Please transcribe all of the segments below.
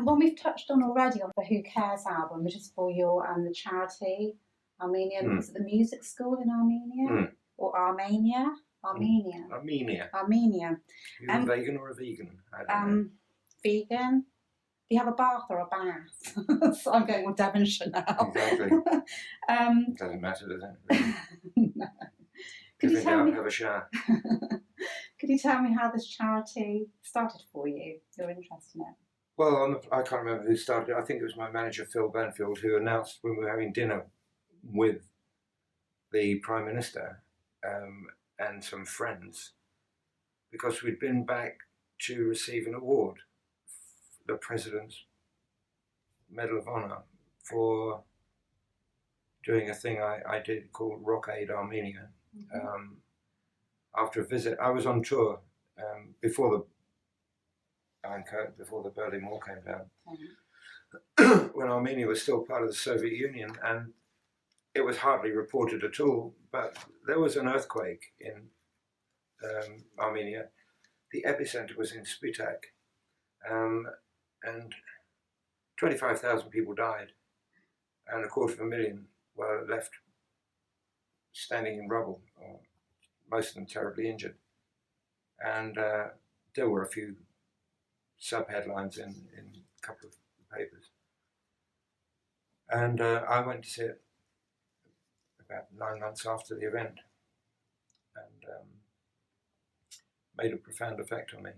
One we've touched on already on the Who Cares album, which is for your the charity, Armenian, is it the music school in Armenia? Or Armenia? Armenia. Are you a vegan or a vegan? I don't know. Vegan. Do you have a bath or a bath? So I'm going with Devonshire now. Exactly. Doesn't matter, does it? Really? No. Could you tell me? Have a shower. Could you tell me how this charity started for you? Your interest in it? Well, I can't remember who started it. I think it was my manager, Phil Banfield, who announced when we were having dinner with the Prime Minister and some friends, because we'd been back to receive an award, the President's Medal of Honor, for doing a thing I did called Rock Aid Armenia. After a visit, I was on tour before the Berlin Wall came down, when Armenia was still part of the Soviet Union, and it was hardly reported at all, but there was an earthquake in Armenia. The epicenter was in Spitak, and 25,000 people died, and 250,000 were left standing in rubble, or most of them terribly injured. And there were a few sub-headlines in a couple of papers. And I went to see it about 9 months after the event, and made a profound effect on me.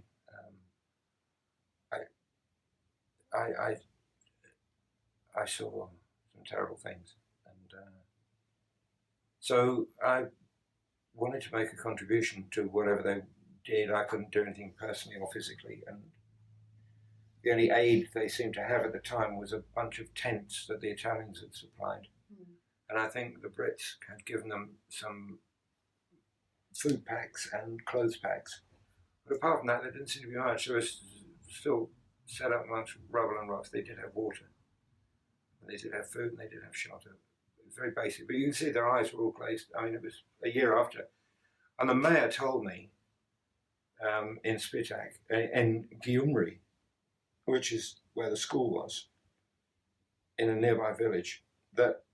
I saw some terrible things, and so I wanted to make a contribution to whatever they did. I couldn't do anything personally or physically, and the only aid they seemed to have at the time was a bunch of tents that the Italians had supplied. And I think the Brits had given them some food packs and clothes packs. But apart from that, there didn't seem to be much. They were still set up amongst rubble and rocks. They did have water, and they did have food, and they did have shelter. It was very basic. But you can see their eyes were all glazed. I mean, it was a year after. And the mayor told me in Spitak, in Gyumri, which is where the school was, in a nearby village, that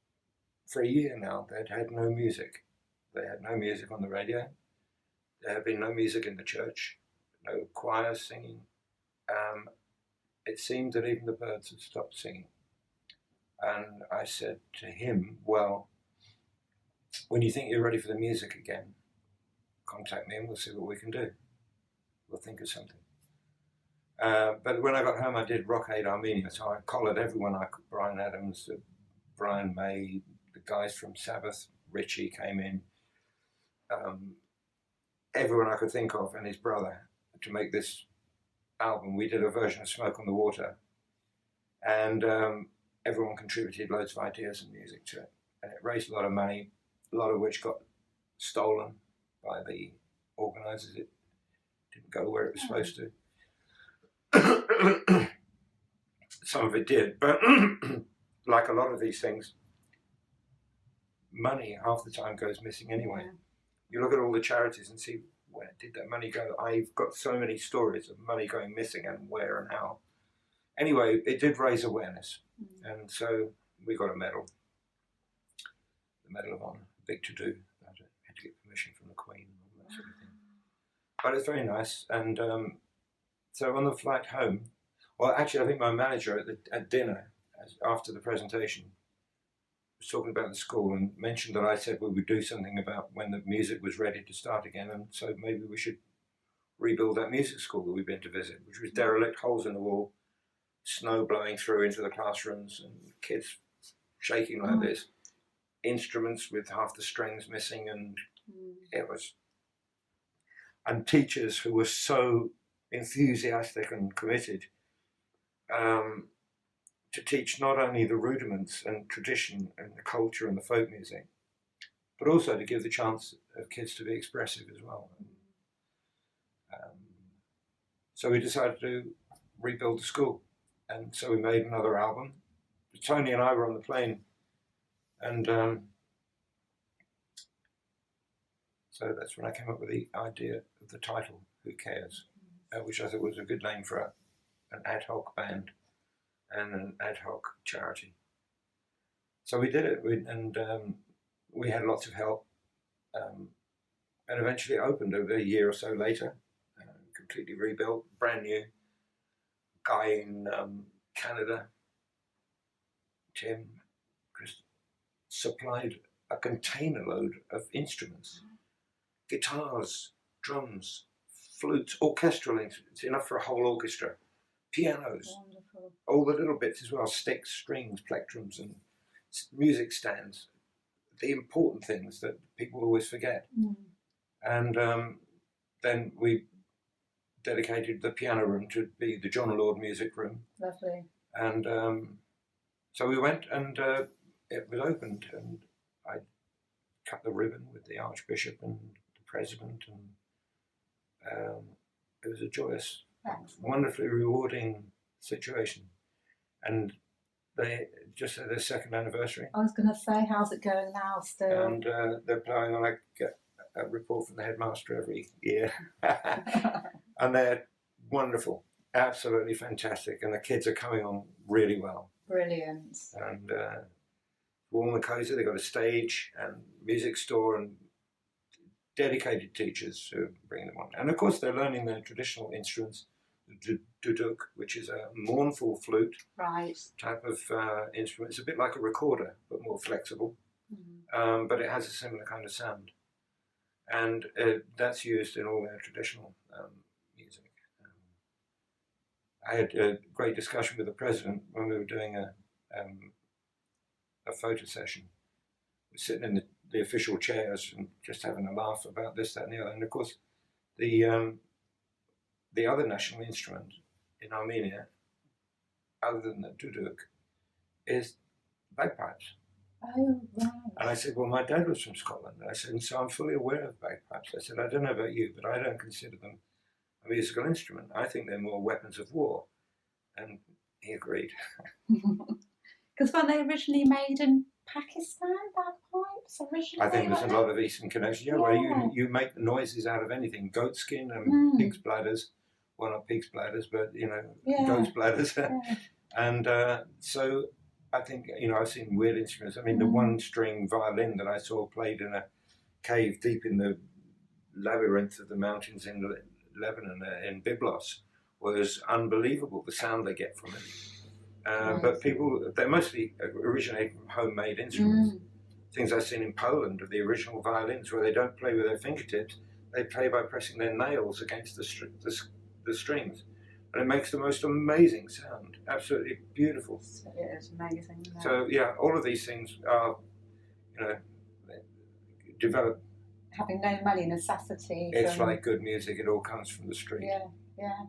for a year now they'd had no music. They had no music on the radio. There had been no music in the church, no choirs singing. It seemed that even the birds had stopped singing. And I said to him, well, when you think you're ready for the music again, contact me and we'll see what we can do. We'll think of something. But when I got home, I did Rock Aid Armenia, so I collared everyone I could. Brian Adams, Brian May, the guys from Sabbath, Richie came in, everyone I could think of, and his brother, to make this album. We did a version of Smoke on the Water, and everyone contributed loads of ideas and music to it, and it raised a lot of money, a lot of which got stolen by the organisers. It didn't go where it was supposed to. Some of it did, but like a lot of these things, money half the time goes missing anyway. Yeah. You look at all the charities and see, where did that money go? I've got so many stories of money going missing and where and how. Anyway, it did raise awareness, and so we got a medal, the Medal of Honor, big to do. I had to get permission from the Queen and all that sort of thing. But it's very nice, and so on the flight home, well, actually, I think my manager at dinner, after the presentation, was talking about the school and mentioned that I said we would do something about when the music was ready to start again, and so maybe we should rebuild that music school that we've been to visit, which was derelict, holes in the wall, snow blowing through into the classrooms, and kids shaking like this, instruments with half the strings missing, and it was, and teachers who were so enthusiastic and committed to teach not only the rudiments and tradition and the culture and the folk music, but also to give the chance of kids to be expressive as well. So we decided to rebuild the school, and so we made another album. Tony and I were on the plane, and so that's when I came up with the idea of the title, Who Cares, which I thought was a good name for an ad hoc band. and an ad hoc charity. So we did it, and we had lots of help, and eventually it opened over a year or so later, completely rebuilt, brand new. Guy in Canada, Tim, Chris, supplied a container load of instruments, guitars, drums, flutes, orchestral instruments, enough for a whole orchestra, pianos, Wonderful. all the little bits as well, sticks, strings, plectrums, and music stands, the important things that people always forget. And then we dedicated the piano room to be the John Lord music room. Lovely. And so we went, and it was opened, and I cut the ribbon with the Archbishop and the President, and it was a joyous, wonderfully rewarding situation. And they just had their second anniversary. I was going to say, how's it going now still? And they're planning on, I get a report from the headmaster every year. And they're wonderful, absolutely fantastic. And the kids are coming on really well. Brilliant. And warm and cozy, they've got a stage and music store and dedicated teachers who bring them on. And of course, they're learning their traditional instruments, the duduk, which is a mournful flute type of instrument. It's a bit like a recorder, but more flexible. But it has a similar kind of sound. And that's used in all their traditional music. I had a great discussion with the president when we were doing a photo session. We're sitting in the official chairs and just having a laugh about this, that, and the other. And of course, the other national instrument in Armenia, other than the duduk, is bagpipes. Oh, right. And I said, well, my dad was from Scotland. I said, and so I'm fully aware of bagpipes. I said, I don't know about you, but I don't consider them a musical instrument. I think they're more weapons of war. And he agreed. Because when they originally made in Pakistan, bagpipes originally? I think there's a lot of Eastern connection. Yeah, well, you make the noises out of anything. Goat skin and pig's bladders. Well, not pig's bladders, but, goat's bladders. And so I think, I've seen weird instruments. I mean, the one-string violin that I saw played in a cave deep in the labyrinth of the mountains in Lebanon, in Byblos, was unbelievable, the sound they get from it. But they mostly originate from homemade instruments. Things I've seen in Poland are the original violins, where they don't play with their fingertips, they play by pressing their nails against the strings. And it makes the most amazing sound, absolutely beautiful. It is amazing. So, all of these things are, developed. Having no money, necessity. It's like good music, it all comes from the street. Yeah.